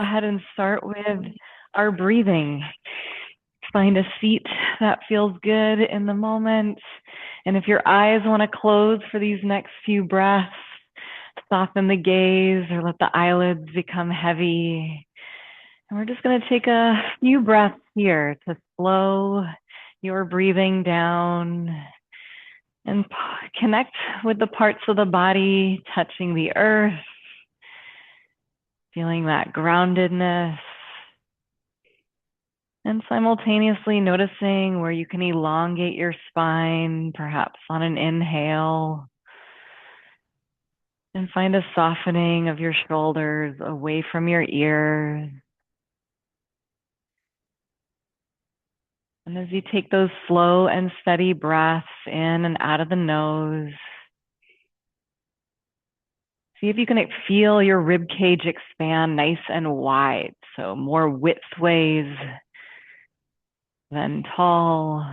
ahead and start with our breathing. Find a seat that feels good in the moment. And if your eyes want to close for these next few breaths, soften the gaze or let the eyelids become heavy. And we're just going to take a few breaths here to slow your breathing down and connect with the parts of the body touching the earth, feeling that groundedness, and simultaneously noticing where you can elongate your spine, perhaps on an inhale, and find a softening of your shoulders away from your ears. And as you take those slow and steady breaths in and out of the nose, see if you can feel your rib cage expand nice and wide. So more widthways than tall.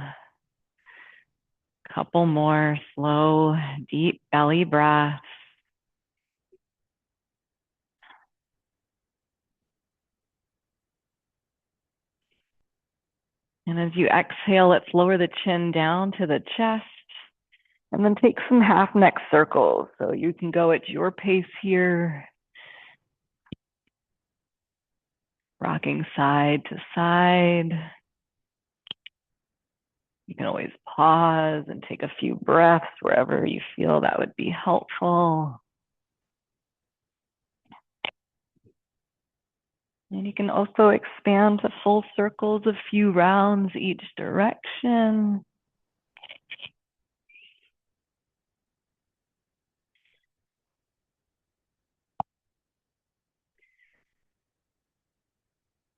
Couple more slow, deep belly breaths. And as you exhale, let's lower the chin down to the chest and then take some half neck circles. So you can go at your pace here, rocking side to side. You can always pause and take a few breaths wherever you feel that would be helpful. And you can also expand to full circles, a few rounds each direction.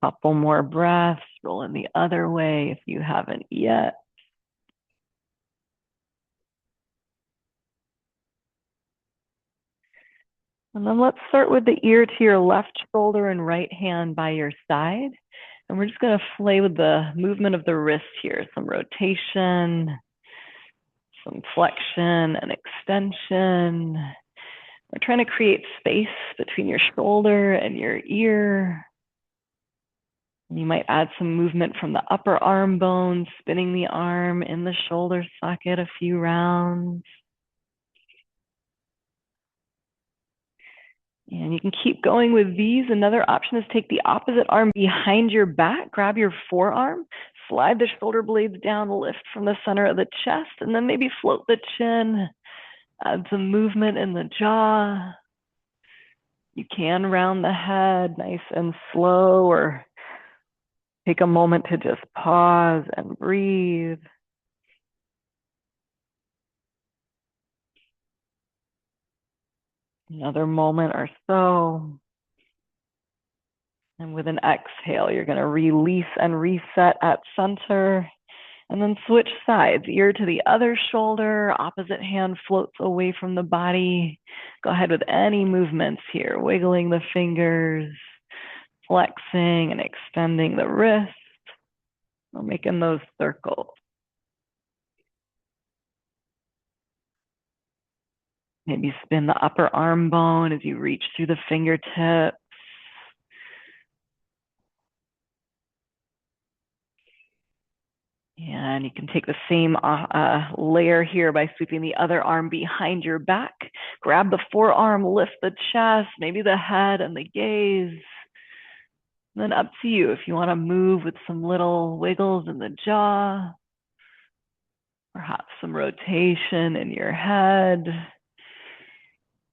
Couple more breaths, roll in the other way if you haven't yet. And then let's start with the ear to your left shoulder and right hand by your side. And we're just going to play with the movement of the wrist here, some rotation, some flexion and extension. We're trying to create space between your shoulder and your ear. You might add some movement from the upper arm bone, spinning the arm in the shoulder socket a few rounds. And you can keep going with these. Another option is take the opposite arm behind your back, grab your forearm, slide the shoulder blades down, lift from the center of the chest, and then maybe float the chin, add some movement in the jaw. You can round the head nice and slow, or take a moment to just pause and breathe. Another moment or so. And with an exhale, you're going to release and reset at center. And then switch sides, ear to the other shoulder, opposite hand floats away from the body. Go ahead with any movements here, wiggling the fingers, flexing and extending the wrist, or making those circles. Maybe spin the upper arm bone as you reach through the fingertips. And you can take the same layer here by sweeping the other arm behind your back. Grab the forearm, lift the chest, maybe the head and the gaze. And then up to you if you want to move with some little wiggles in the jaw, perhaps some rotation in your head.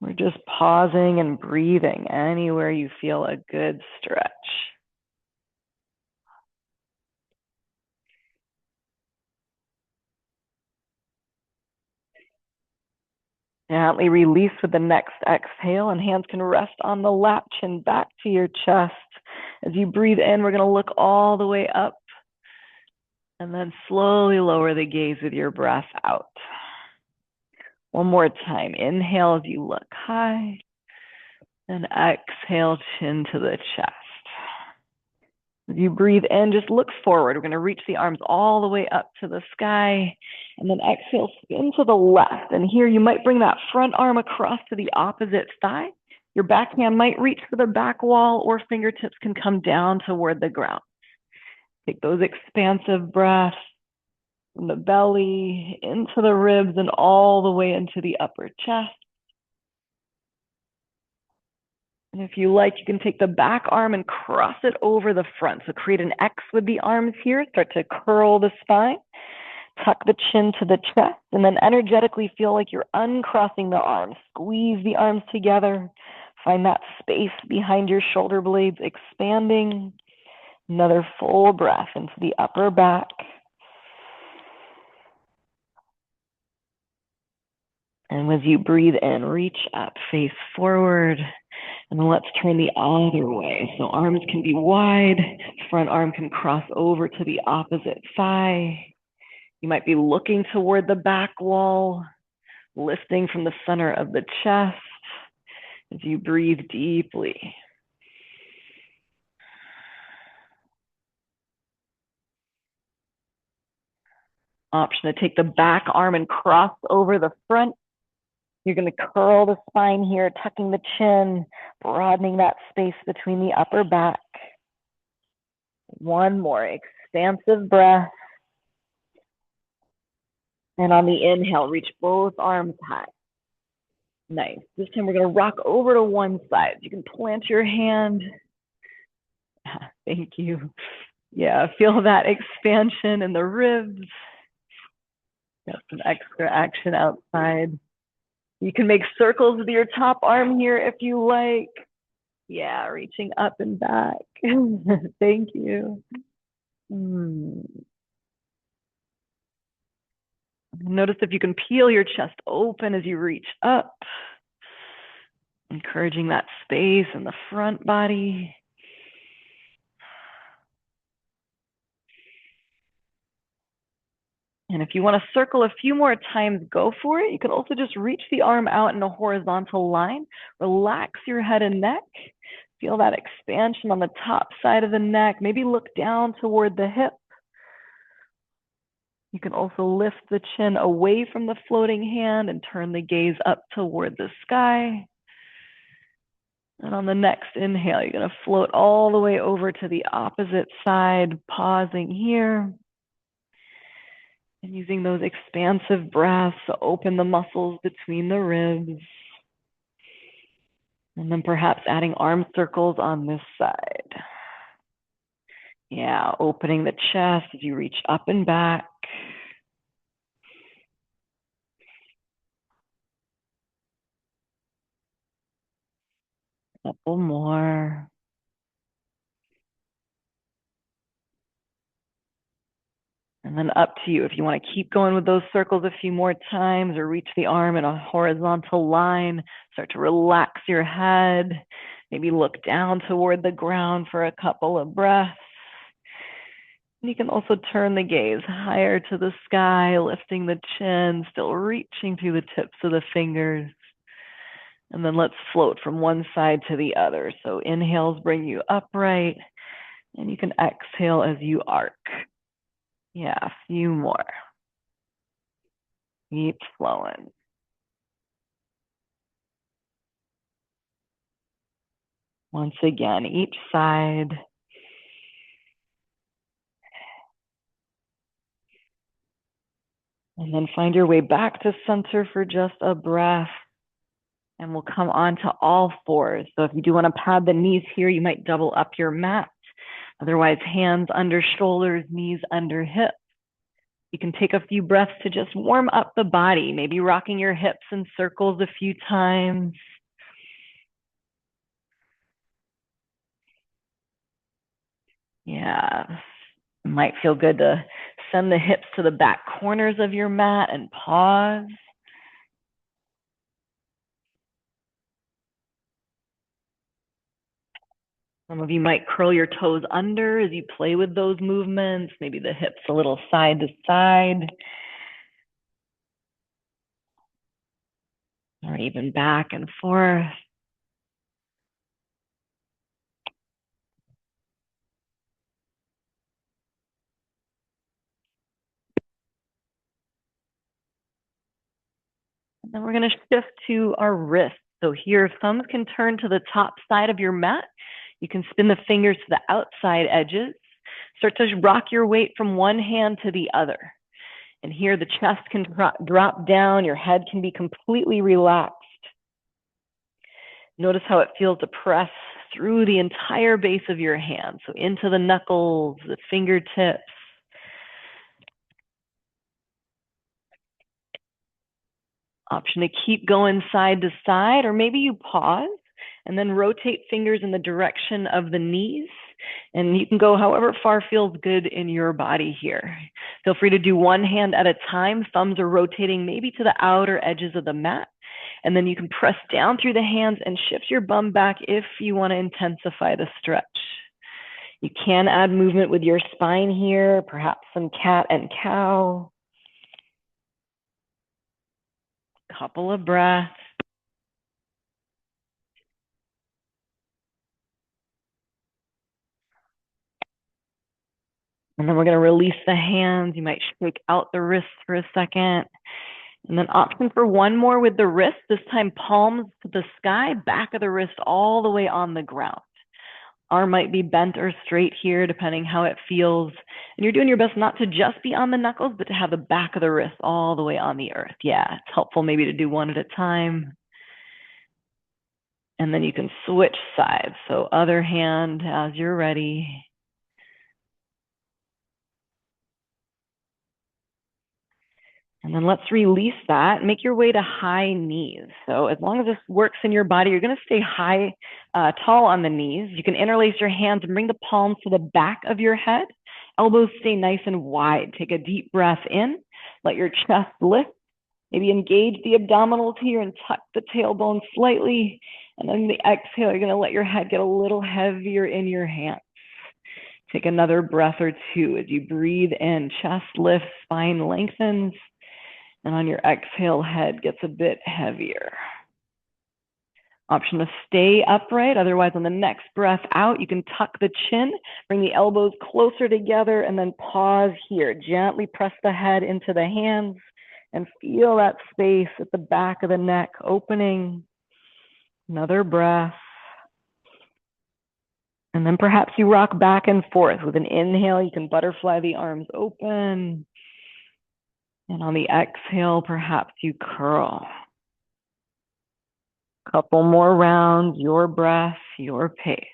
We're just pausing and breathing anywhere you feel a good stretch. Gently release with the next exhale, and hands can rest on the lap, chin back to your chest. As you breathe in, we're going to look all the way up, and then slowly lower the gaze with your breath out. One more time. Inhale as you look high, and exhale, chin to the chest. As you breathe in, just look forward. We're going to reach the arms all the way up to the sky, and then exhale, spin to the left. And here you might bring that front arm across to the opposite thigh. Your backhand might reach for the back wall, or fingertips can come down toward the ground. Take those expansive breaths from the belly into the ribs and all the way into the upper chest. And if you like, you can take the back arm and cross it over the front. So create an X with the arms here. Start to curl the spine. Tuck the chin to the chest, and then energetically feel like you're uncrossing the arms. Squeeze the arms together. Find that space behind your shoulder blades expanding. Another full breath into the upper back. And as you breathe in, reach up, face forward. And then let's turn the other way. So arms can be wide. Front arm can cross over to the opposite thigh. You might be looking toward the back wall, lifting from the center of the chest as you breathe deeply. Option to take the back arm and cross over the front. You're going to curl the spine here, tucking the chin, broadening that space between the upper back. One more expansive breath. And on the inhale, reach both arms high. Nice. This time we're going to rock over to one side. You can plant your hand. Thank you. Yeah, feel that expansion in the ribs. Got some extra action outside. You can make circles with your top arm here if you like. Yeah, reaching up and back. Thank you. Notice if you can peel your chest open as you reach up, encouraging that space in the front body. And if you want to circle a few more times, go for it. You can also just reach the arm out in a horizontal line. Relax your head and neck. Feel that expansion on the top side of the neck. Maybe look down toward the hip. You can also lift the chin away from the floating hand and turn the gaze up toward the sky. And on the next inhale, you're going to float all the way over to the opposite side, pausing here. And using those expansive breaths to open the muscles between the ribs. And then perhaps adding arm circles on this side. Yeah, opening the chest as you reach up and back. A couple more. And then up to you if you want to keep going with those circles a few more times or reach the arm in a horizontal line. Start to relax your head. Maybe look down toward the ground for a couple of breaths. And you can also turn the gaze higher to the sky, lifting the chin, still reaching through the tips of the fingers. And then let's float from one side to the other. So inhales bring you upright, and you can exhale as you arc. Yeah, a few more. Keep flowing. Once again, each side. And then find your way back to center for just a breath. And we'll come on to all fours. So if you do want to pad the knees here, you might double up your mat. Otherwise, hands under shoulders, knees under hips. You can take a few breaths to just warm up the body, maybe rocking your hips in circles a few times. Yeah, it might feel good to send the hips to the back corners of your mat and pause. Some of you might curl your toes under as you play with those movements, maybe the hips a little side to side. Or even back and forth. And then we're going to shift to our wrists. So here, thumbs can turn to the top side of your mat. You can spin the fingers to the outside edges. Start to rock your weight from one hand to the other. And here the chest can drop down, your head can be completely relaxed. Notice how it feels to press through the entire base of your hand, so into the knuckles, the fingertips. Option to keep going side to side, or maybe you pause and then rotate fingers in the direction of the knees. And you can go however far feels good in your body here. Feel free to do one hand at a time. Thumbs are rotating maybe to the outer edges of the mat. And then you can press down through the hands and shift your bum back if you want to intensify the stretch. You can add movement with your spine here, perhaps some cat and cow. Couple of breaths. And then we're going to release the hands. You might shake out the wrists for a second. And then option for one more with the wrist, this time palms to the sky, back of the wrist all the way on the ground. Arm might be bent or straight here, depending how it feels. And you're doing your best not to just be on the knuckles, but to have the back of the wrist all the way on the earth. Yeah, it's helpful maybe to do one at a time. And then you can switch sides. So other hand as you're ready. And then let's release that. Make your way to high knees. So as long as this works in your body, you're going to stay tall on the knees. You can interlace your hands and bring the palms to the back of your head. Elbows stay nice and wide. Take a deep breath in. Let your chest lift. Maybe engage the abdominals here and tuck the tailbone slightly. And then the exhale, you're going to let your head get a little heavier in your hands. Take another breath or two as you breathe in. Chest lifts, spine lengthens. And on your exhale, head gets a bit heavier. Option to stay upright. Otherwise, on the next breath out, you can tuck the chin, bring the elbows closer together, and then pause here. Gently press the head into the hands and feel that space at the back of the neck opening. Another breath. And then perhaps you rock back and forth. With an inhale, you can butterfly the arms open. And on the exhale, perhaps you curl. Couple more rounds, your breath, your pace.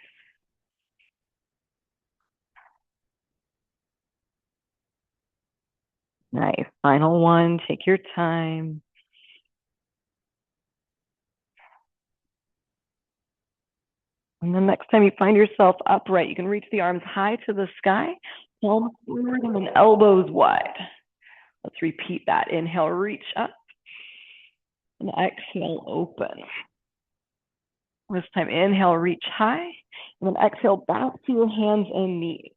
Nice. Final one, take your time. And the next time you find yourself upright, you can reach the arms high to the sky, palms forward and then elbows wide. Let's repeat that. Inhale, reach up. And exhale, open. This time, inhale, reach high. And then exhale, back to your hands and knees.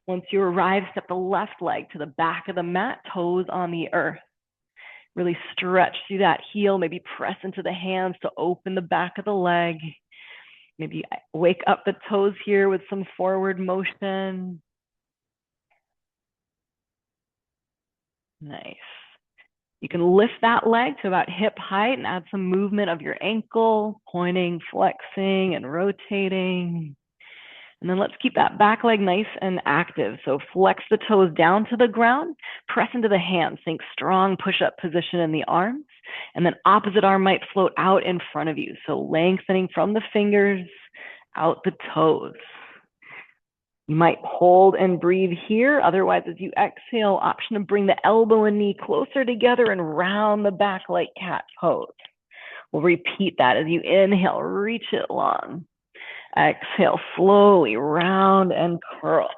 Once you arrive, step the left leg to the back of the mat, toes on the earth. Really stretch through that heel, maybe press into the hands to open the back of the leg. Maybe wake up the toes here with some forward motion. Nice. You can lift that leg to about hip height and add some movement of your ankle, pointing, flexing, and rotating. And then let's keep that back leg nice and active. So flex the toes down to the ground, press into the hands. Think strong push-up position in the arms. And then opposite arm might float out in front of you. So lengthening from the fingers, out the toes. You might hold and breathe here. Otherwise, as you exhale, option to bring the elbow and knee closer together and round the back like cat pose. We'll repeat that as you inhale, reach it long. Exhale, slowly round and curl.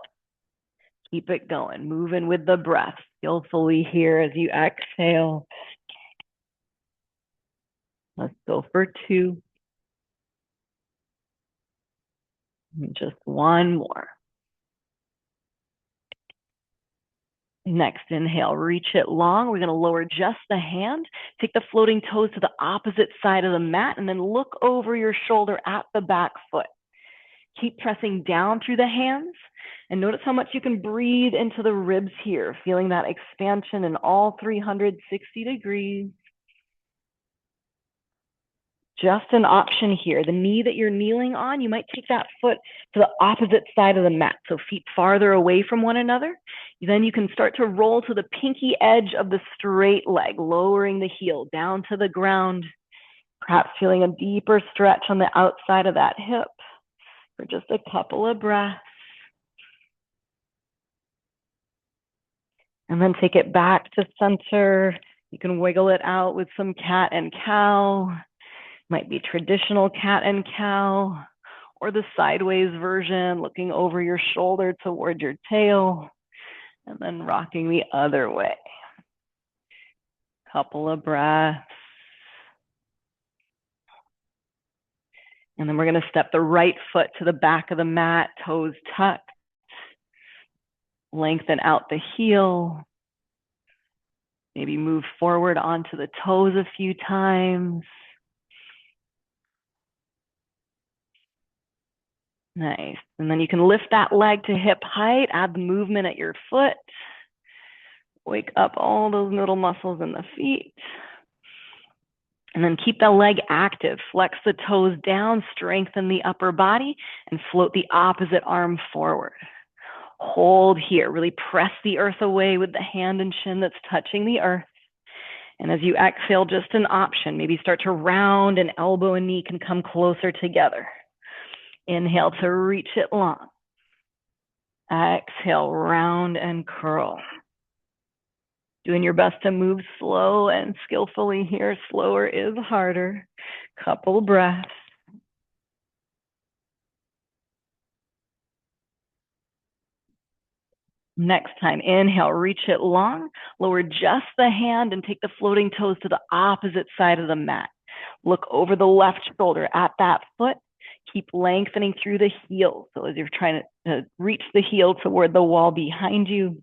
Keep it going, moving with the breath skillfully here as you exhale. Let's go for 2. Just one more. Next inhale, reach it long. We're going to lower just the hand. Take the floating toes to the opposite side of the mat and then look over your shoulder at the back foot. Keep pressing down through the hands and notice how much you can breathe into the ribs here, feeling that expansion in all 360 degrees. just an option here. The knee that you're kneeling on, you might take that foot to the opposite side of the mat, so feet farther away from one another. Then you can start to roll to the pinky edge of the straight leg, lowering the heel down to the ground, perhaps feeling a deeper stretch on the outside of that hip for just a couple of breaths. And then take it back to center. You can wiggle it out with some cat and cow. Might be traditional cat and cow, or the sideways version, looking over your shoulder toward your tail, and then rocking the other way. Couple of breaths. And then we're going to step the right foot to the back of the mat, toes tucked. Lengthen out the heel. Maybe move forward onto the toes a few times. Nice. And then you can lift that leg to hip height, add the movement at your foot. Wake up all those middle muscles in the feet. And then keep the leg active. Flex the toes down, strengthen the upper body, and float the opposite arm forward. Hold here. Really press the earth away with the hand and shin that's touching the earth. And as you exhale, just an option. Maybe start to round, and elbow and knee can come closer together. Inhale to reach it long. Exhale, round and curl. Doing your best to move slow and skillfully here. Slower is harder. Couple breaths. Next time, inhale, reach it long. Lower just the hand and take the floating toes to the opposite side of the mat. Look over the left shoulder at that foot. Keep lengthening through the heel. So as you're trying to reach the heel toward the wall behind you,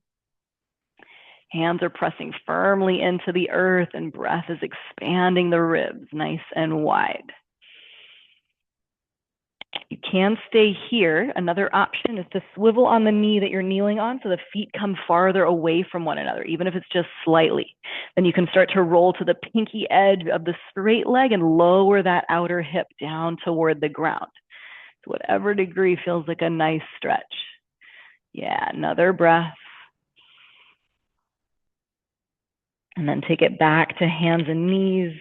hands are pressing firmly into the earth and breath is expanding the ribs nice and wide. You can stay here. Another option is to swivel on the knee that you're kneeling on so the feet come farther away from one another, even if it's just slightly. Then you can start to roll to the pinky edge of the straight leg and lower that outer hip down toward the ground. To whatever degree feels like a nice stretch. Yeah, another breath. And then take it back to hands and knees.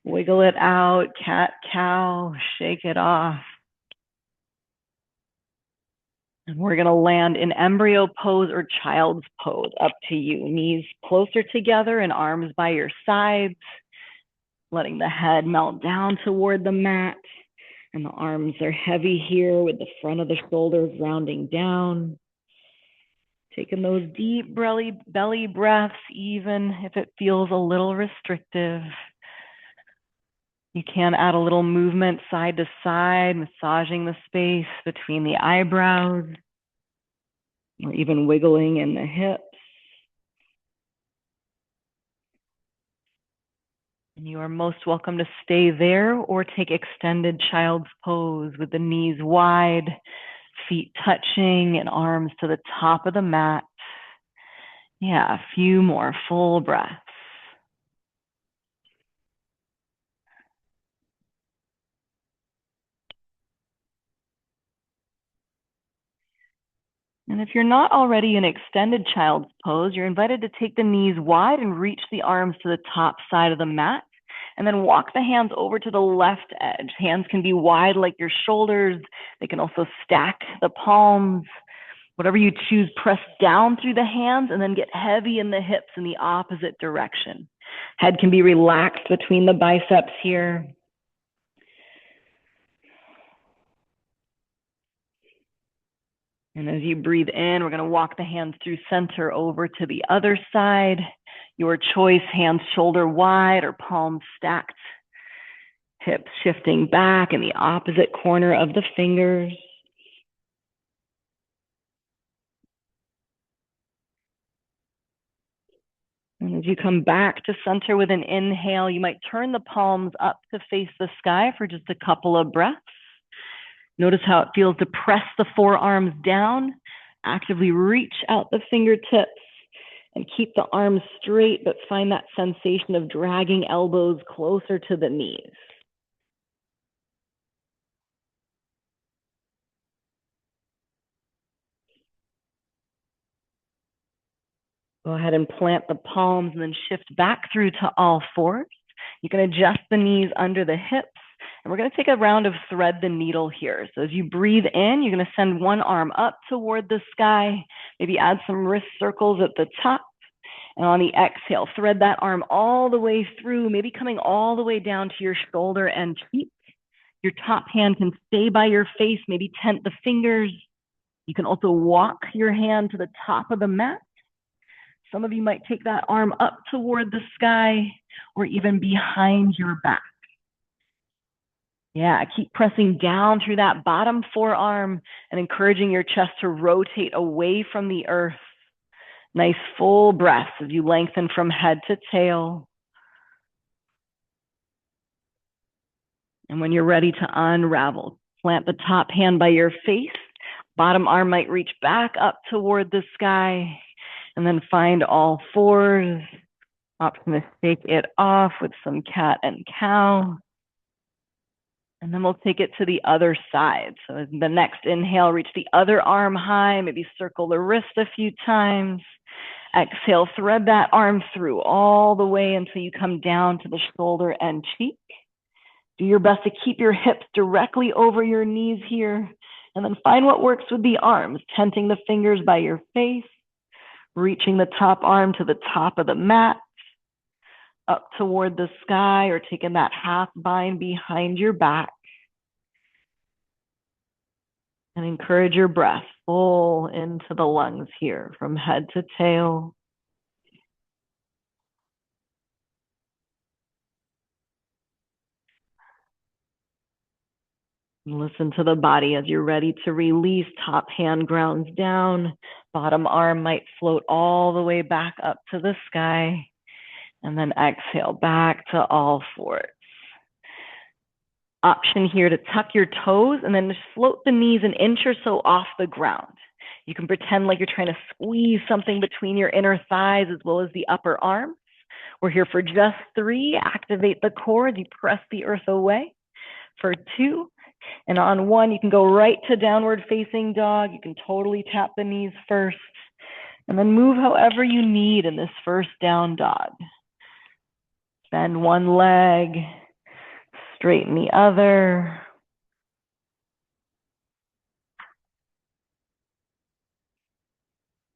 Wiggle it out, cat, cow, shake it off. And we're going to land in embryo pose or child's pose, up to you. Knees closer together and arms by your sides, letting the head melt down toward the mat. And the arms are heavy here with the front of the shoulders rounding down. Taking those deep belly breaths, even if it feels a little restrictive. You can add a little movement side to side, massaging the space between the eyebrows, or even wiggling in the hips. And you are most welcome to stay there or take extended child's pose with the knees wide, feet touching, and arms to the top of the mat. Yeah, a few more full breaths. And if you're not already in extended child's pose, you're invited to take the knees wide and reach the arms to the top side of the mat. And then walk the hands over to the left edge. Hands can be wide like your shoulders. They can also stack the palms. Whatever you choose, press down through the hands and then get heavy in the hips in the opposite direction. Head can be relaxed between the biceps here. And as you breathe in, we're going to walk the hands through center over to the other side. Your choice, hands shoulder wide or palms stacked. Hips shifting back in the opposite corner of the fingers. And as you come back to center with an inhale, you might turn the palms up to face the sky for just a couple of breaths. Notice how it feels to press the forearms down, actively reach out the fingertips, and keep the arms straight, but find that sensation of dragging elbows closer to the knees. Go ahead and plant the palms and then shift back through to all fours. You can adjust the knees under the hips. And we're going to take a round of thread the needle here. So as you breathe in, you're going to send one arm up toward the sky. Maybe add some wrist circles at the top. And on the exhale, thread that arm all the way through, maybe coming all the way down to your shoulder and cheek. Your top hand can stay by your face, maybe tent the fingers. You can also walk your hand to the top of the mat. Some of you might take that arm up toward the sky or even behind your back. Yeah, keep pressing down through that bottom forearm and encouraging your chest to rotate away from the earth. Nice full breaths as you lengthen from head to tail. And when you're ready to unravel, plant the top hand by your face. Bottom arm might reach back up toward the sky. And then find all fours. Option to shake it off with some cat and cow. And then we'll take it to the other side. So the next inhale, reach the other arm high, maybe circle the wrist a few times. Exhale, thread that arm through all the way until you come down to the shoulder and cheek. Do your best to keep your hips directly over your knees here. And then find what works with the arms, tenting the fingers by your face, reaching the top arm to the top of the mat, up toward the sky, or taking that half bind behind your back. And encourage your breath full into the lungs here from head to tail. Listen to the body as you're ready to release. Top hand grounds down. Bottom arm might float all the way back up to the sky. And then exhale back to all fours. Option here to tuck your toes and then just float the knees an inch or so off the ground. You can pretend like you're trying to squeeze something between your inner thighs as well as the upper arms. We're here for just 3. Activate the core as you press the earth away. For 2. And on 1, you can go right to downward facing dog. You can totally tap the knees first. And then move however you need in this first down dog. Bend one leg. Straighten the other.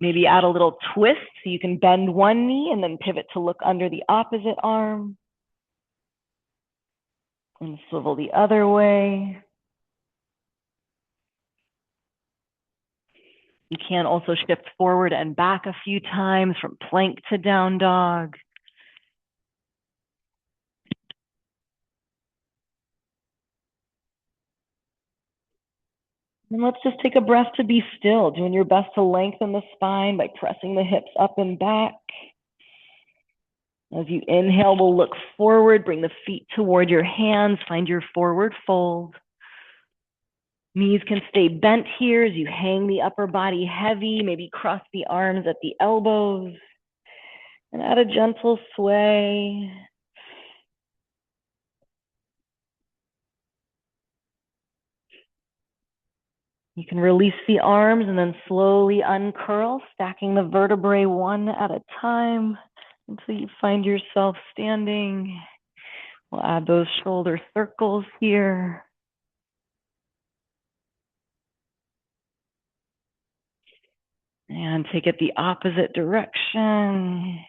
Maybe add a little twist so you can bend one knee and then pivot to look under the opposite arm. And swivel the other way. You can also shift forward and back a few times from plank to down dog. And let's just take a breath to be still, doing your best to lengthen the spine by pressing the hips up and back. As you inhale, we'll look forward, bring the feet toward your hands, find your forward fold. Knees can stay bent here as you hang the upper body heavy, maybe cross the arms at the elbows. And add a gentle sway. You can release the arms and then slowly uncurl, stacking the vertebrae one at a time until you find yourself standing. We'll add those shoulder circles here. And take it the opposite direction.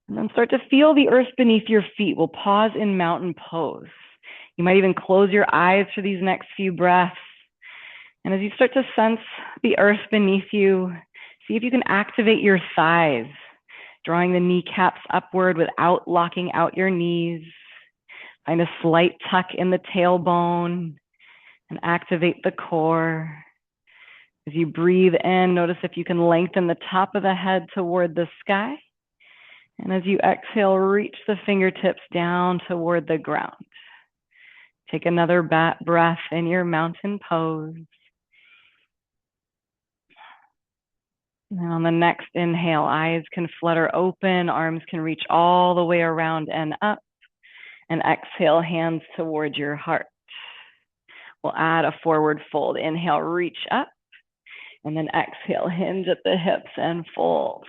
And then start to feel the earth beneath your feet. We'll pause in mountain pose. You might even close your eyes for these next few breaths. And as you start to sense the earth beneath you, see if you can activate your thighs, drawing the kneecaps upward without locking out your knees. Find a slight tuck in the tailbone and activate the core. As you breathe in, notice if you can lengthen the top of the head toward the sky. And as you exhale, reach the fingertips down toward the ground. Take another breath in your mountain pose. And on the next inhale, eyes can flutter open, arms can reach all the way around and up. And exhale, hands toward your heart. We'll add a forward fold. Inhale, reach up. And then exhale, hinge at the hips and fold.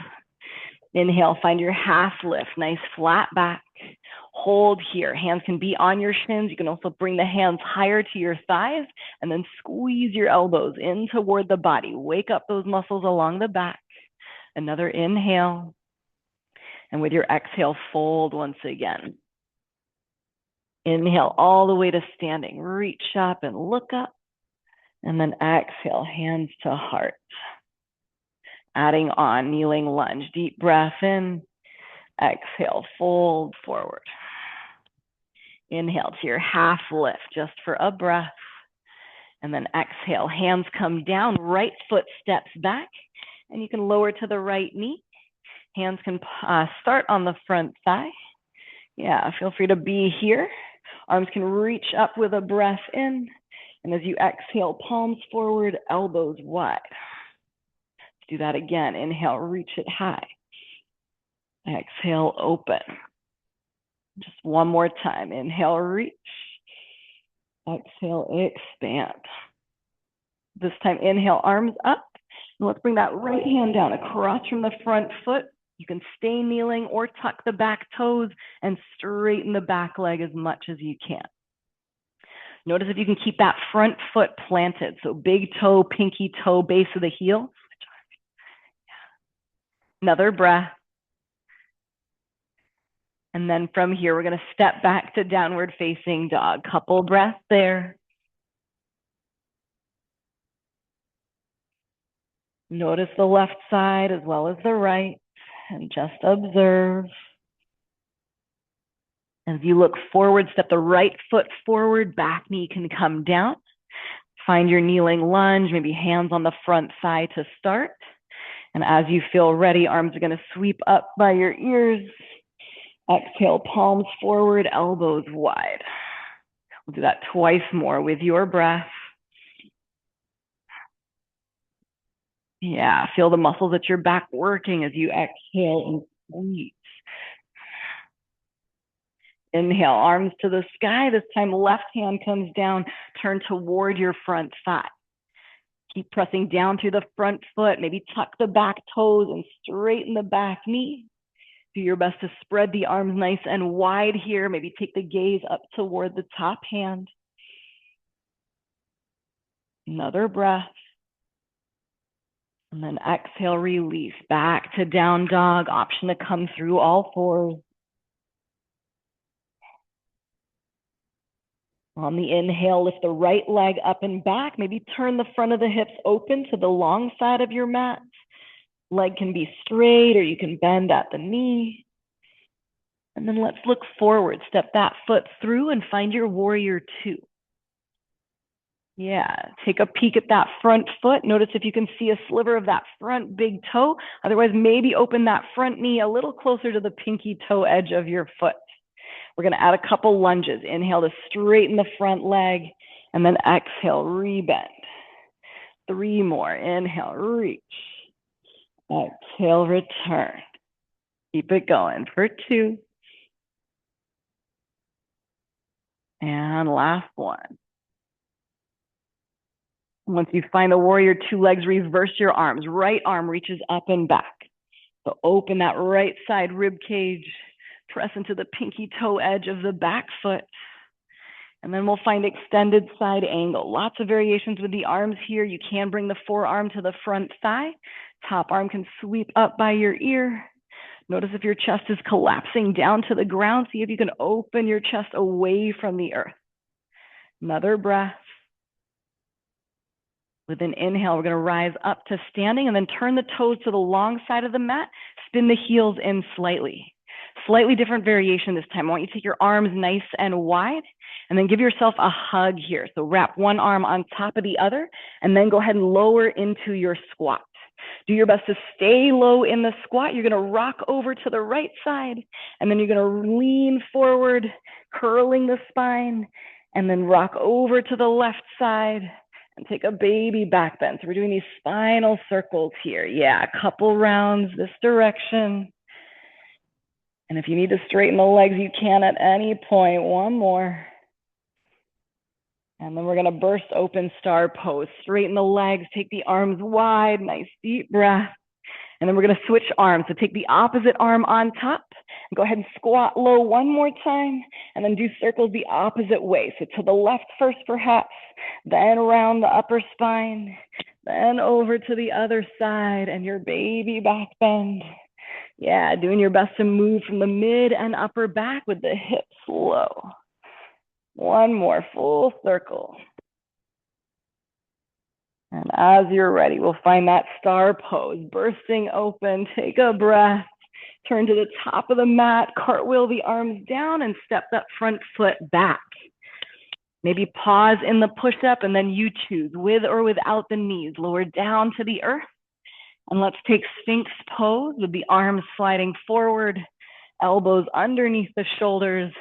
Inhale, find your half lift, nice flat back. Hold here. Hands can be on your shins. You can also bring the hands higher to your thighs and then squeeze your elbows in toward the body. Wake up those muscles along the back. Another inhale. And with your exhale, fold once again. Inhale all the way to standing. Reach up and look up. And then exhale, hands to heart. Adding on, kneeling lunge. Deep breath in. Exhale, fold forward. Inhale to your half lift just for a breath. And then exhale, hands come down, right foot steps back. And you can lower to the right knee. Hands can start on the front thigh. Yeah, feel free to be here. Arms can reach up with a breath in. And as you exhale, palms forward, elbows wide. Let's do that again. Inhale, reach it high. Exhale, open. Just one more time. Inhale, reach. Exhale, expand. This time, inhale, arms up. And let's bring that right hand down across from the front foot. You can stay kneeling or tuck the back toes and straighten the back leg as much as you can. Notice if you can keep that front foot planted. So big toe, pinky toe, base of the heel. Another breath. And then from here, we're going to step back to downward facing dog. Couple breaths there. Notice the left side as well as the right, and just observe. As you look forward, step the right foot forward, back knee can come down. Find your kneeling lunge, maybe hands on the front thigh to start. And as you feel ready, arms are going to sweep up by your ears. Exhale, palms forward, elbows wide. We'll do that twice more with your breath. Yeah, feel the muscles at your back working as you exhale and squeeze. Inhale, arms to the sky. This time, left hand comes down, turn toward your front thigh. Keep pressing down through the front foot. Maybe tuck the back toes and straighten the back knee. Do your best to spread the arms nice and wide here. Maybe take the gaze up toward the top hand. Another breath. And then exhale, release. Back to down dog. Option to come through all fours. On the inhale, lift the right leg up and back. Maybe turn the front of the hips open to the long side of your mat. Leg can be straight or you can bend at the knee. And then let's look forward. Step that foot through and find your warrior two. Yeah, take a peek at that front foot. Notice if you can see a sliver of that front big toe. Otherwise, maybe open that front knee a little closer to the pinky toe edge of your foot. We're going to add a couple lunges. Inhale to straighten the front leg, and then exhale, rebend. 3 more. Inhale, reach. Exhale, return. Keep it going for 2. And last one. Once you find the warrior two legs, reverse your arms. Right arm reaches up and back. So open that right side rib cage. Press into the pinky toe edge of the back foot. And then we'll find extended side angle. Lots of variations with the arms here. You can bring the forearm to the front thigh. Top arm can sweep up by your ear. Notice if your chest is collapsing down to the ground. See if you can open your chest away from the earth. Another breath. With an inhale, we're going to rise up to standing and then turn the toes to the long side of the mat. Spin the heels in slightly. Slightly different variation this time. I want you to take your arms nice and wide and then give yourself a hug here. So wrap one arm on top of the other and then go ahead and lower into your squat. Do your best to stay low in the squat. You're going to rock over to the right side and then you're going to lean forward, curling the spine, and then rock over to the left side and take a baby back bend. So we're doing these spinal circles here. Yeah, a couple rounds this direction. And if you need to straighten the legs, you can at any point. 1 more. And then we're going to burst open star pose. Straighten the legs, take the arms wide, nice deep breath. And then we're going to switch arms. So take the opposite arm on top. And go ahead and squat low one more time. And then do circles the opposite way. So to the left first, perhaps. Then around the upper spine. Then over to the other side. And your baby back bend. Yeah, doing your best to move from the mid and upper back with the hips low. One more full circle. And as you're ready, we'll find that star pose, bursting open, take a breath, turn to the top of the mat, cartwheel the arms down and step that front foot back. Maybe pause in the push-up and then you choose, with or without the knees, lower down to the earth. And let's take Sphinx pose with the arms sliding forward, elbows underneath the shoulders,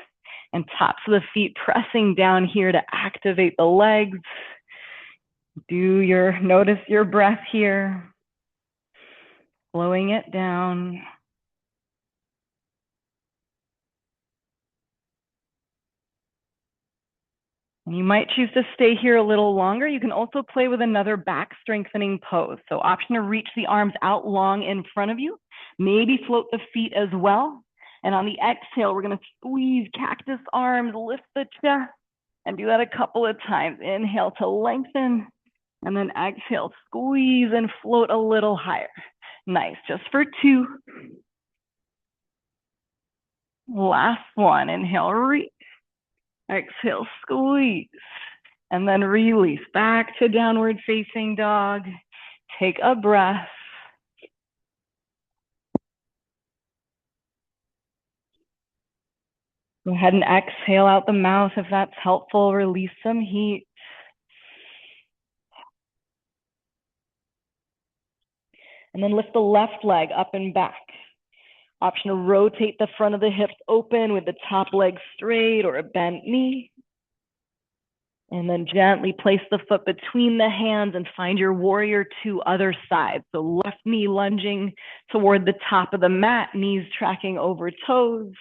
and tops of the feet pressing down here to activate the legs. Notice your breath here, slowing it down. And you might choose to stay here a little longer. You can also play with another back strengthening pose. So option to reach the arms out long in front of you, maybe float the feet as well. And on the exhale, we're going to squeeze cactus arms, lift the chest, and do that a couple of times. Inhale to lengthen, and then exhale, squeeze and float a little higher. Nice, just for 2. Last one, inhale, reach. Exhale, squeeze. And then release back to downward facing dog. Take a breath. Go ahead and exhale out the mouth if that's helpful. Release some heat. And then lift the left leg up and back. Option to rotate the front of the hips open with the top leg straight or a bent knee. And then gently place the foot between the hands and find your warrior 2 other side. So left knee lunging toward the top of the mat, knees tracking over toes.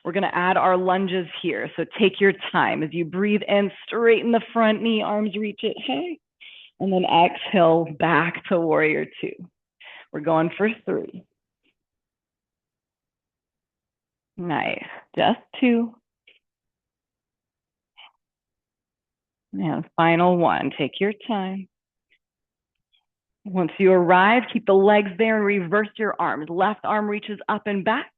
We're going to add our lunges here. So take your time. As you breathe in, straighten the front knee, arms reach it high. And then exhale back to warrior 2. We're going for 3. Nice. Just 2. And final 1. Take your time. Once you arrive, keep the legs there and reverse your arms. Left arm reaches up and back.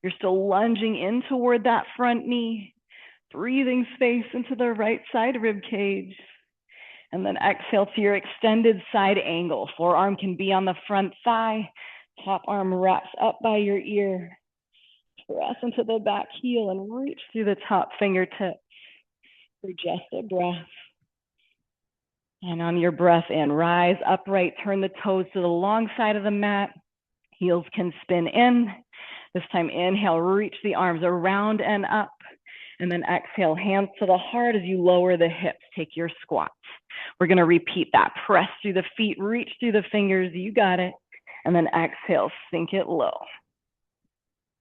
You're still lunging in toward that front knee. Breathing space into the right side rib cage. And then exhale to your extended side angle. Forearm can be on the front thigh. Top arm wraps up by your ear. Press into the back heel and reach through the top fingertips for just a breath. And on your breath in, rise upright, turn the toes to the long side of the mat. Heels can spin in. This time, inhale, reach the arms around and up. And then exhale, hands to the heart as you lower the hips. Take your squat. We're going to repeat that. Press through the feet, reach through the fingers. You got it. And then exhale, sink it low.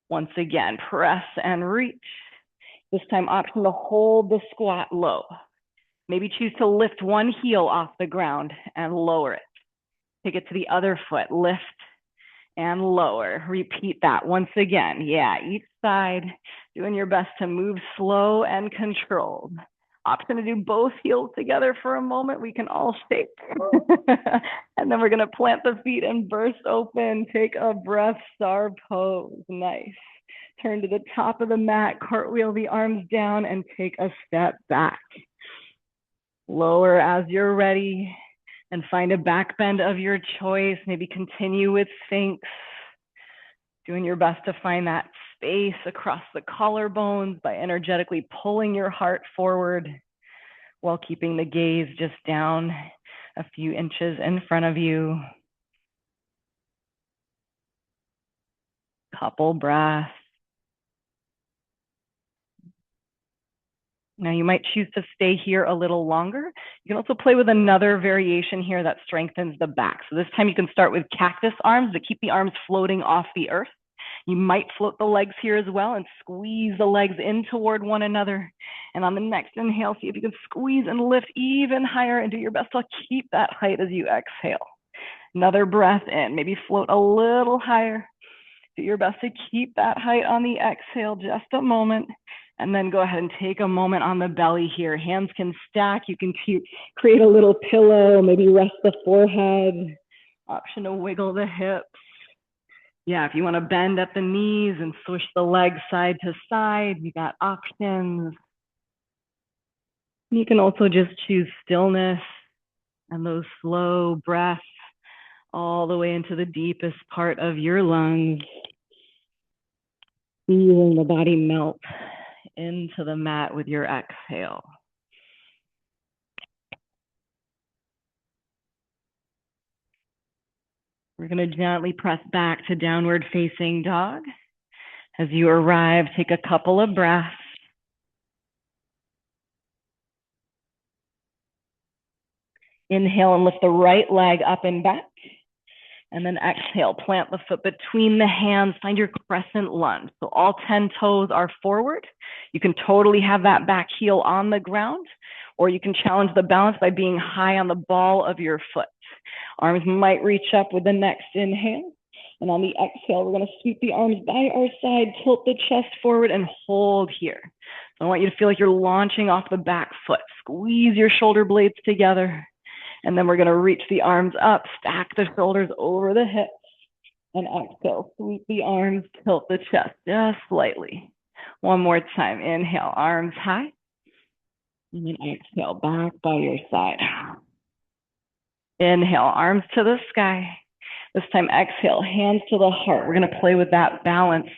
Once again, press and reach. This time, option to hold the squat low. Maybe choose to lift one heel off the ground and lower it. Take it to the other foot. Lift and lower. Repeat that once again. Yeah, each side, doing your best to move slow and controlled. Option to do both heels together for a moment. We can all shake. And then we're going to plant the feet and burst open. Take a breath, star pose. Nice. Turn to the top of the mat, cartwheel the arms down, and take a step back. Lower as you're ready. And find a back bend of your choice. Maybe continue with Sphinx. Doing your best to find that space across the collarbones by energetically pulling your heart forward while keeping the gaze just down a few inches in front of you. Couple breaths. Now you might choose to stay here a little longer. You can also play with another variation here that strengthens the back. So this time you can start with cactus arms, but keep the arms floating off the earth. You might float the legs here as well and squeeze the legs in toward one another. And on the next inhale, see if you can squeeze and lift even higher and do your best to keep that height as you exhale. Another breath in, maybe float a little higher. Do your best to keep that height on the exhale, just a moment. And then go ahead and take a moment on the belly here. Hands can stack. You can create a little pillow, maybe rest the forehead. Option to wiggle the hips. Yeah, if you want to bend at the knees and swish the legs side to side, you got options. You can also just choose stillness and those slow breaths all the way into the deepest part of your lungs. Feeling the body melt into the mat with your exhale. We're going to gently press back to downward facing dog. As you arrive, take a couple of breaths. Inhale and lift the right leg up and back. And then exhale, plant the foot between the hands, find your crescent lunge. So all 10 toes are forward. You can totally have that back heel on the ground, or you can challenge the balance by being high on the ball of your foot. Arms might reach up with the next inhale. And on the exhale, we're going to sweep the arms by our side, tilt the chest forward, and hold here. So I want you to feel like you're launching off the back foot. Squeeze your shoulder blades together. And then we're going to reach the arms up, stack the shoulders over the hips, and exhale. Sweep the arms, tilt the chest just slightly. One more time. Inhale, arms high. And then exhale, back by your side. Inhale, arms to the sky. This time, exhale, hands to the heart. We're going to play with that balance.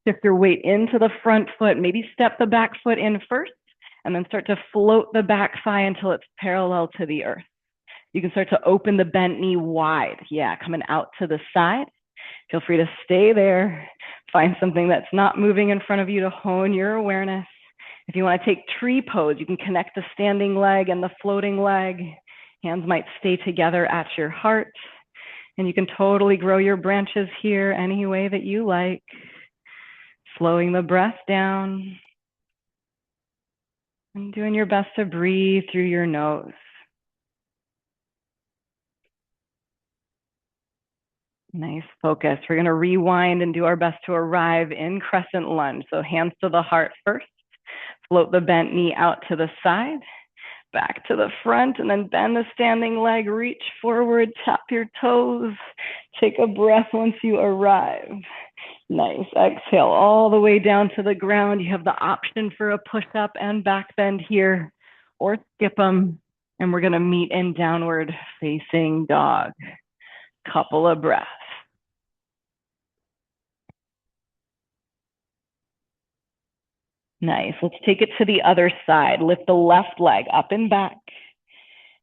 Shift your weight into the front foot. Maybe step the back foot in first, and then start to float the back thigh until it's parallel to the earth. You can start to open the bent knee wide. Yeah, coming out to the side. Feel free to stay there. Find something that's not moving in front of you to hone your awareness. If you want to take tree pose, you can connect the standing leg and the floating leg. Hands might stay together at your heart. And you can totally grow your branches here any way that you like. Slowing the breath down. And doing your best to breathe through your nose. Nice focus. We're going to rewind and do our best to arrive in crescent lunge. So hands to the heart first. Float the bent knee out to the side, back to the front, and then bend the standing leg. Reach forward, tap your toes. Take a breath once you arrive. Nice. Exhale all the way down to the ground. You have the option for a push-up and back bend here, or skip them. And we're going to meet in downward facing dog. Couple of breaths. Nice. Let's take it to the other side. Lift the left leg up and back.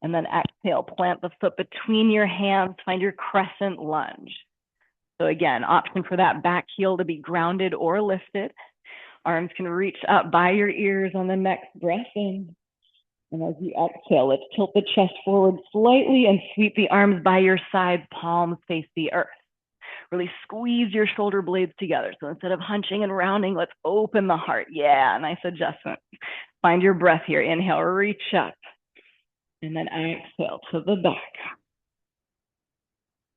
And then exhale, plant the foot between your hands. Find your crescent lunge. So again, option for that back heel to be grounded or lifted. Arms can reach up by your ears on the next breath in. And as you exhale, let's tilt the chest forward slightly and sweep the arms by your side, palms face the earth. Really squeeze your shoulder blades together. So instead of hunching and rounding, let's open the heart. Yeah, nice adjustment. Find your breath here. Inhale, reach up. And then exhale to the back.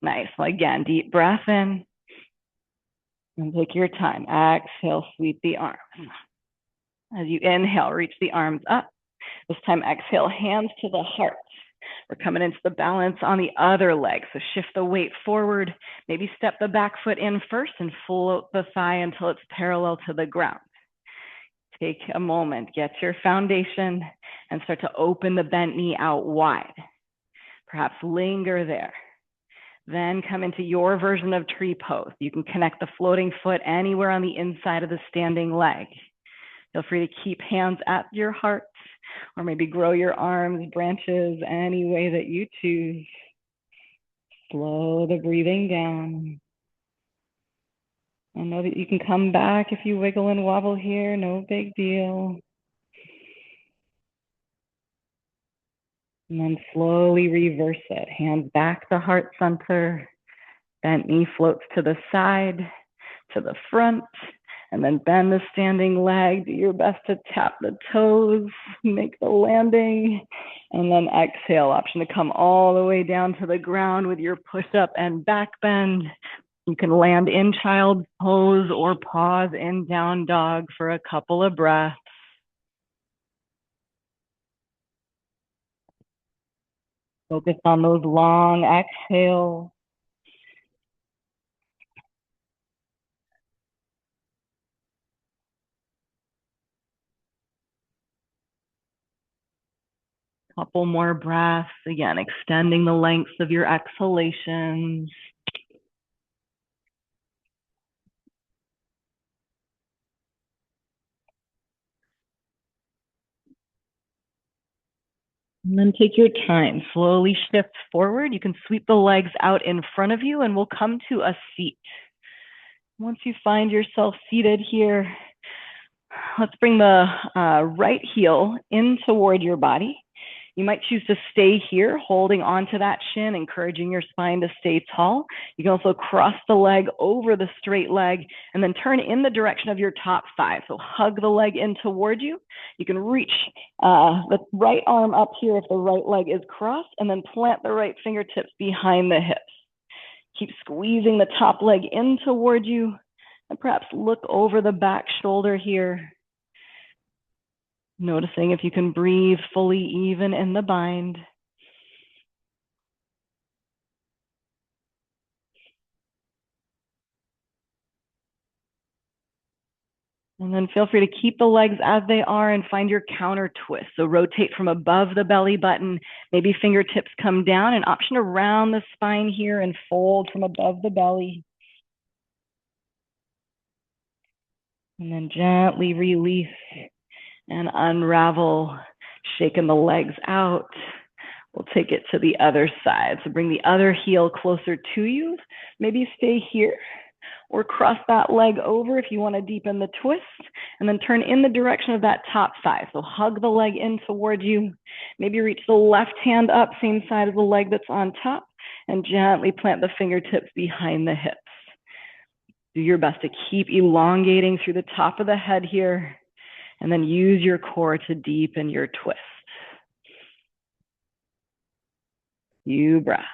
Nice. Well, again, deep breath in. And take your time. Exhale, sweep the arms. As you inhale, reach the arms up. This time, exhale, hands to the heart. We're coming into the balance on the other leg. So shift the weight forward. Maybe step the back foot in first and float the thigh until it's parallel to the ground. Take a moment, get your foundation, and start to open the bent knee out wide. Perhaps linger there. Then come into your version of tree pose. You can connect the floating foot anywhere on the inside of the standing leg. Feel free to keep hands at your heart, or maybe grow your arms, branches, any way that you choose. Slow the breathing down. And know that you can come back if you wiggle and wobble here, no big deal. And then slowly reverse it. Hands back to heart center. Bent knee floats to the side. to the front, and then bend the standing leg. Do your best to tap the toes, make the landing, and then exhale. Option to come all the way down to the ground with your push-up and back bend. You can land in child's pose or pause in down dog for a couple of breaths. Focus on those long exhales. Couple more breaths. Again, extending the lengths of your exhalations. And then take your time. Slowly shift forward. You can sweep the legs out in front of you and we'll come to a seat. Once you find yourself seated here, let's bring the right heel in toward your body. You might choose to stay here, holding onto that shin, encouraging your spine to stay tall. You can also cross the leg over the straight leg and then turn in the direction of your top thigh. So hug the leg in toward you. You can reach the right arm up here if the right leg is crossed, and then plant the right fingertips behind the hips. Keep squeezing the top leg in toward you, and perhaps look over the back shoulder here. Noticing if you can breathe fully even in the bind. And then feel free to keep the legs as they are and find your counter twist. So rotate from above the belly button, maybe fingertips come down, an option around the spine here and fold from above the belly. And then gently release and unravel, shaking the legs out. We'll take it to the other side. So bring the other heel closer to you. Maybe stay here or cross that leg over if you want to deepen the twist, and then turn in the direction of that top thigh. So hug the leg in toward you. Maybe reach the left hand up, same side of the leg that's on top, and gently plant the fingertips behind the hips. Do your best to keep elongating through the top of the head here, and then use your core to deepen your twist. Few breaths.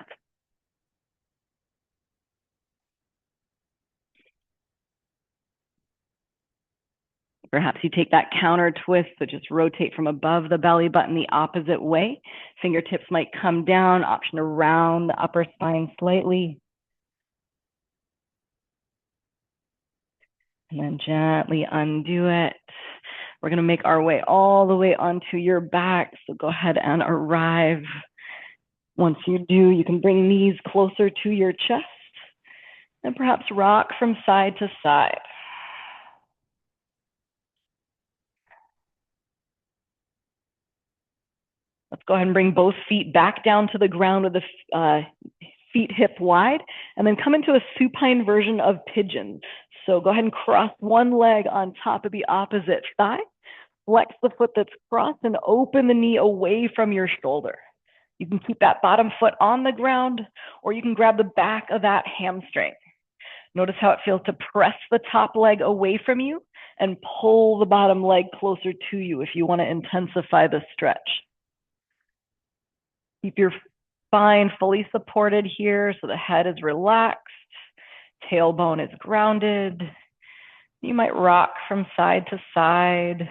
Perhaps you take that counter twist, so just rotate from above the belly button the opposite way. Fingertips might come down, option to round the upper spine slightly. And then gently undo it. We're going to make our way all the way onto your back, so go ahead and arrive. Once you do, you can bring knees closer to your chest and perhaps rock from side to side. Let's go ahead and bring both feet back down to the ground with the feet hip wide, and then come into a supine version of pigeon. So go ahead and cross one leg on top of the opposite thigh. Flex the foot that's crossed and open the knee away from your shoulder. You can keep that bottom foot on the ground, or you can grab the back of that hamstring. Notice how it feels to press the top leg away from you and pull the bottom leg closer to you if you want to intensify the stretch. Keep your spine fully supported here so the head is relaxed, tailbone is grounded. You might rock from side to side.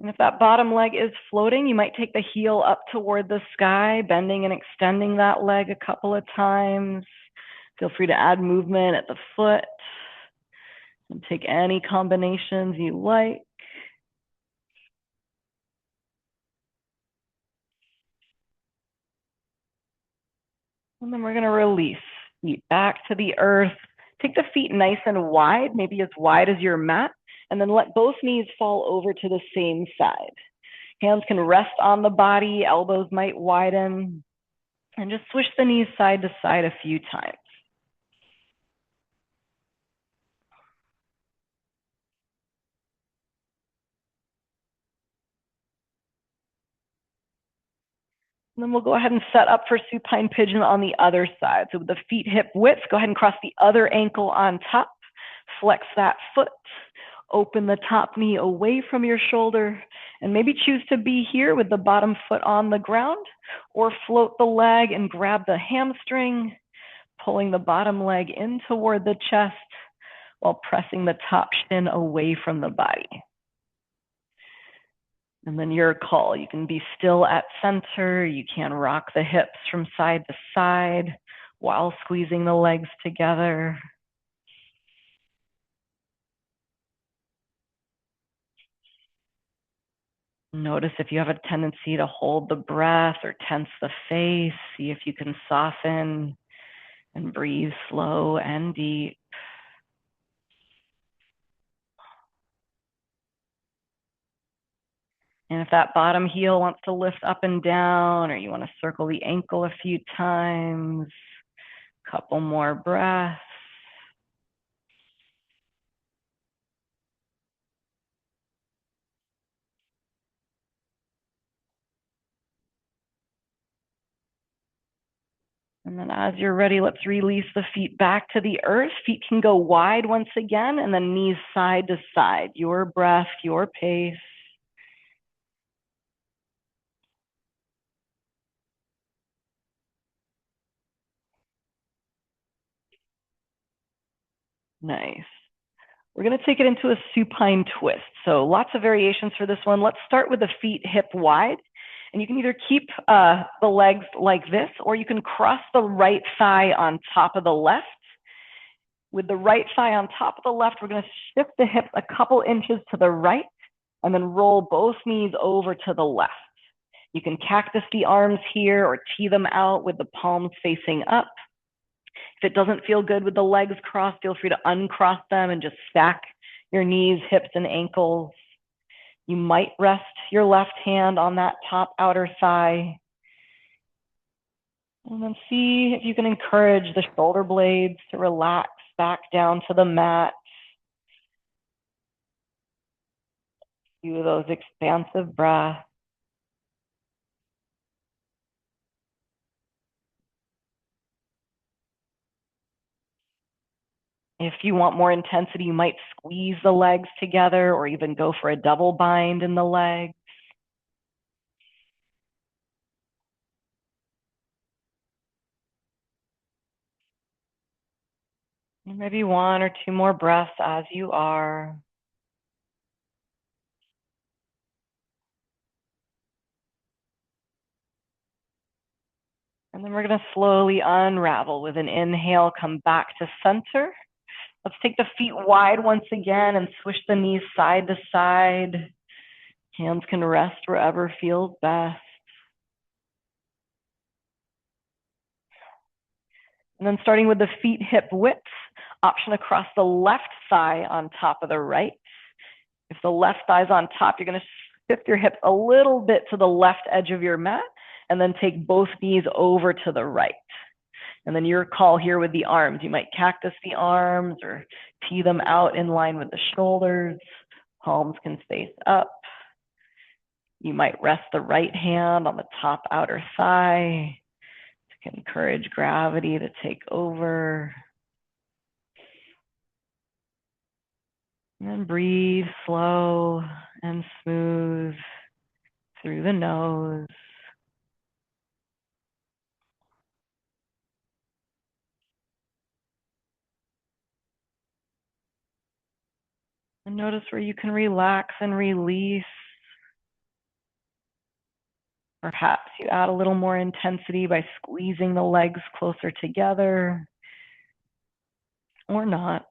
And if that bottom leg is floating, you might take the heel up toward the sky, bending and extending that leg a couple of times. Feel free to add movement at the foot and take any combinations you like. And then we're going to release. Feet back to the earth. Take the feet nice and wide, maybe as wide as your mat, and then let both knees fall over to the same side. Hands can rest on the body, elbows might widen, and just swish the knees side to side a few times. And then we'll go ahead and set up for supine pigeon on the other side. So with the feet hip width, go ahead and cross the other ankle on top. Flex that foot. Open the top knee away from your shoulder. And maybe choose to be here with the bottom foot on the ground, or float the leg and grab the hamstring, pulling the bottom leg in toward the chest while pressing the top shin away from the body. And then your call. You can be still at center. You can rock the hips from side to side while squeezing the legs together. Notice if you have a tendency to hold the breath or tense the face. See if you can soften and breathe slow and deep. And if that bottom heel wants to lift up and down, or you want to circle the ankle a few times, couple more breaths. And then as you're ready, let's release the feet back to the earth. Feet can go wide once again, and then knees side to side. Your breath, your pace. Nice. We're going to take it into a supine twist. So lots of variations for this one. Let's start with the feet hip wide. And you can either keep the legs like this, or you can cross the right thigh on top of the left. With the right thigh on top of the left, we're going to shift the hips a couple inches to the right, and then roll both knees over to the left. You can cactus the arms here or tee them out with the palms facing up. If it doesn't feel good with the legs crossed, feel free to uncross them and just stack your knees, hips, and ankles. You might rest your left hand on that top outer thigh. And then see if you can encourage the shoulder blades to relax back down to the mat. Do those expansive breaths. If you want more intensity, you might squeeze the legs together or even go for a double bind in the legs. And maybe one or two more breaths as you are. And then we're going to slowly unravel with an inhale, come back to center. Let's take the feet wide once again and swish the knees side to side. Hands can rest wherever feels best. And then starting with the feet hip width, option across the left thigh on top of the right. If the left thigh is on top, you're going to shift your hips a little bit to the left edge of your mat, and then take both knees over to the right. And then your call here with the arms. You might cactus the arms or tee them out in line with the shoulders. Palms can face up. You might rest the right hand on the top outer thigh to encourage gravity to take over. And then breathe slow and smooth through the nose. And notice where you can relax and release. Perhaps you add a little more intensity by squeezing the legs closer together, or not.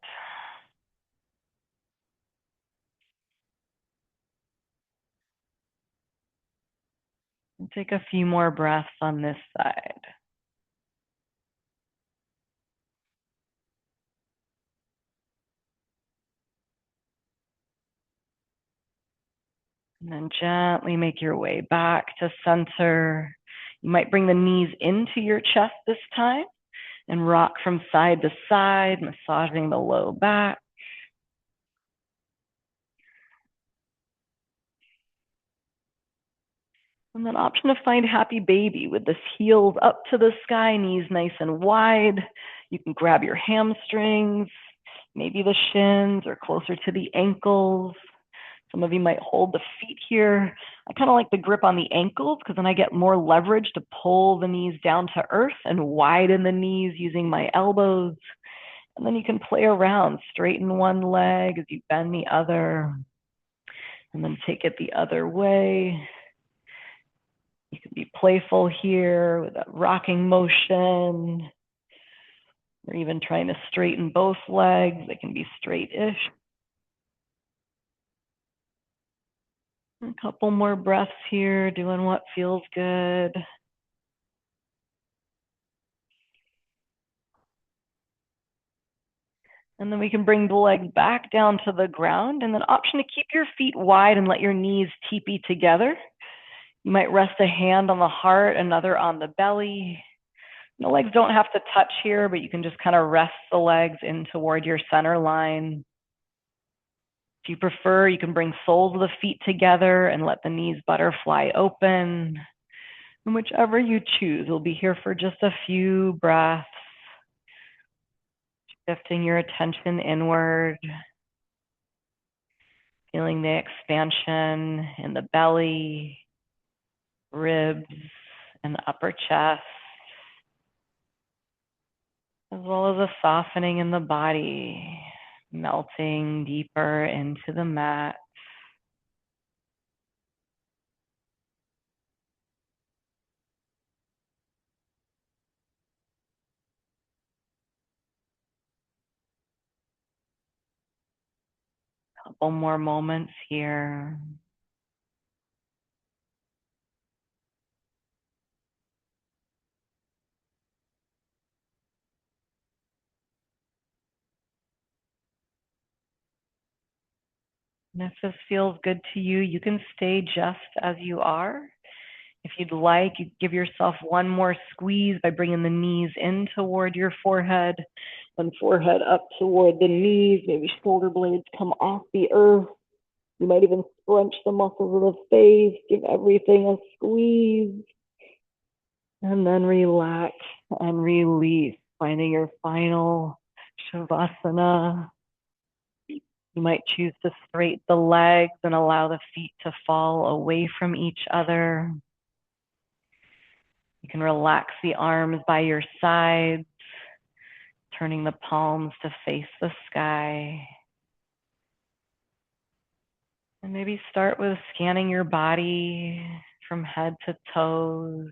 And take a few more breaths on this side. And then gently make your way back to center. You might bring the knees into your chest this time and rock from side to side, massaging the low back. And then option to find happy baby with the heels up to the sky, knees nice and wide. You can grab your hamstrings, maybe the shins or closer to the ankles. Some of you might hold the feet here. I kind of like the grip on the ankles because then I get more leverage to pull the knees down to earth and widen the knees using my elbows. And then you can play around, straighten one leg as you bend the other, and then take it the other way. You can be playful here with a rocking motion, or even trying to straighten both legs. They can be straight-ish. A couple more breaths here, doing what feels good. And then we can bring the legs back down to the ground, and then option to keep your feet wide and let your knees teepee together. You might rest a hand on the heart, another on the belly. The legs don't have to touch here, but you can just kind of rest the legs in toward your center line. If you prefer, you can bring soles of the feet together and let the knees butterfly open. And whichever you choose, we'll be here for just a few breaths. Shifting your attention inward, feeling the expansion in the belly, ribs, and the upper chest, as well as a softening in the body, melting deeper into the mat. A couple more moments here. And if this feels good to you, you can stay just as you are. If you'd like, you give yourself one more squeeze by bringing the knees in toward your forehead and forehead up toward the knees. Maybe shoulder blades come off the earth. You might even scrunch the muscles of the face, give everything a squeeze, and then relax and release, finding your final Shavasana. You might choose to straighten the legs and allow the feet to fall away from each other. You can relax the arms by your sides, turning the palms to face the sky. And maybe start with scanning your body from head to toes,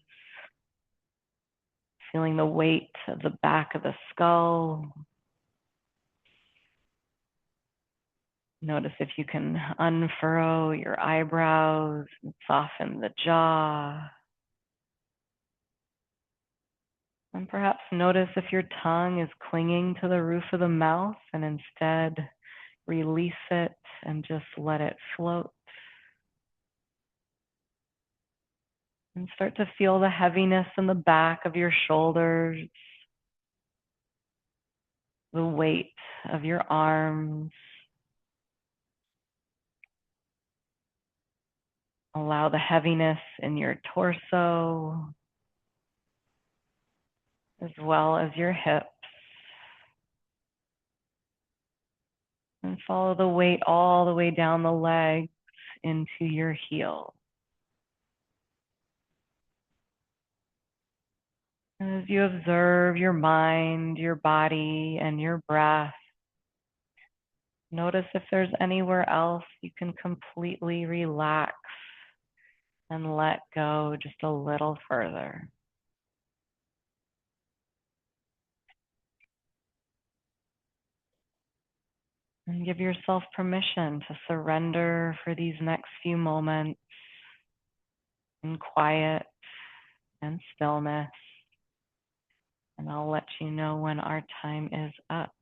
feeling the weight of the back of the skull. Notice if you can unfurrow your eyebrows and soften the jaw. And perhaps notice if your tongue is clinging to the roof of the mouth, and instead release it and just let it float. And start to feel the heaviness in the back of your shoulders, the weight of your arms. Allow the heaviness in your torso, as well as your hips. And follow the weight all the way down the legs into your heels. And as you observe your mind, your body, and your breath, notice if there's anywhere else you can completely relax and let go just a little further. And give yourself permission to surrender for these next few moments in quiet and stillness. And I'll let you know when our time is up.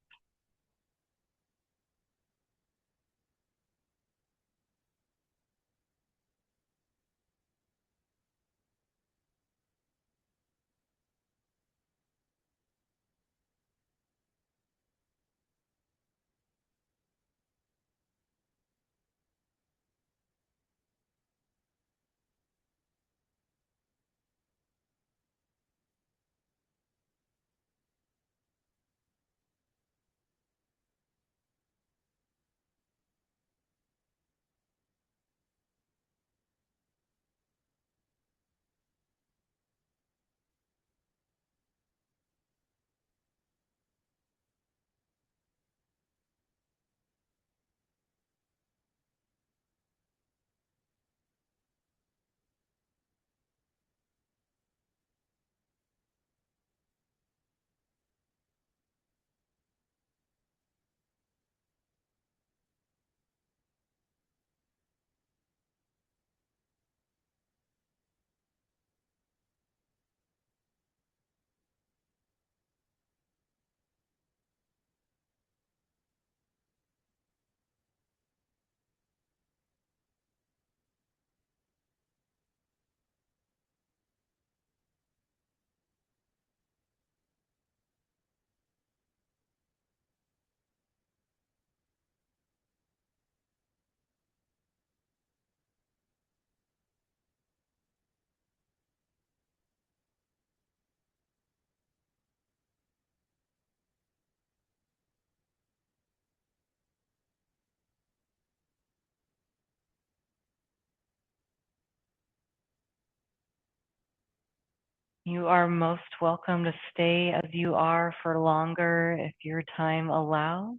You are most welcome to stay as you are for longer if your time allows.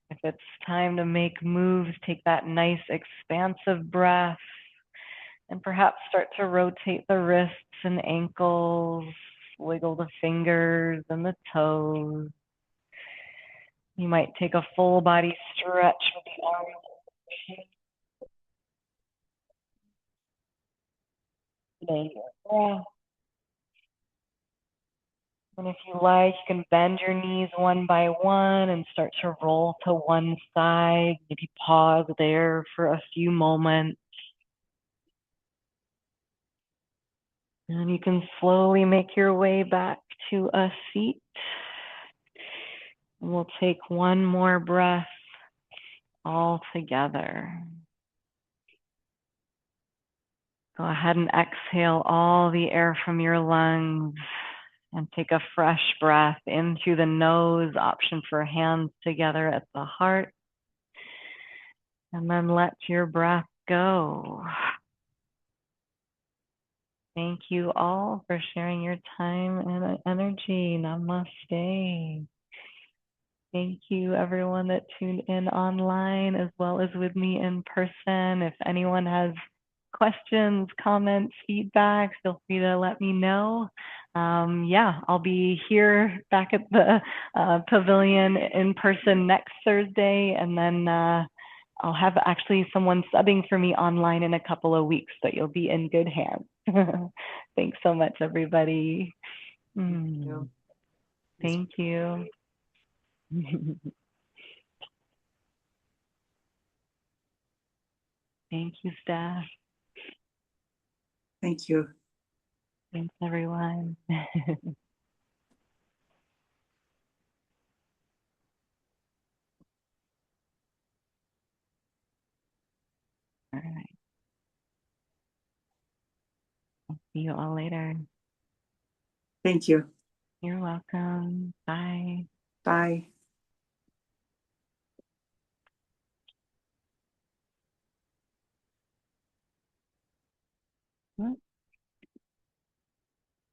If it's time to make moves, take that nice expansive breath and perhaps start to rotate the wrists and ankles, wiggle the fingers and the toes. You might take a full body stretch with the arms. Stay your breath. And if you like, you can bend your knees one by one and start to roll to one side. Maybe pause there for a few moments. And you can slowly make your way back to a seat. And we'll take one more breath all together. Go ahead and exhale all the air from your lungs and take a fresh breath in through the nose, option for hands together at the heart. And then let your breath go. Thank you all for sharing your time and energy. Namaste. Thank you, everyone that tuned in online as well as with me in person. If anyone has questions, comments, feedback, feel free to let me know. Yeah, I'll be here back at the pavilion in person next Thursday, and then I'll have actually someone subbing for me online in a couple of weeks, but you'll be in good hands. Thanks so much, everybody. Thank you. Thank you, staff. Thank you. Thanks, everyone. All right. I'll see you all later. Thank you. You're welcome. Bye. Bye.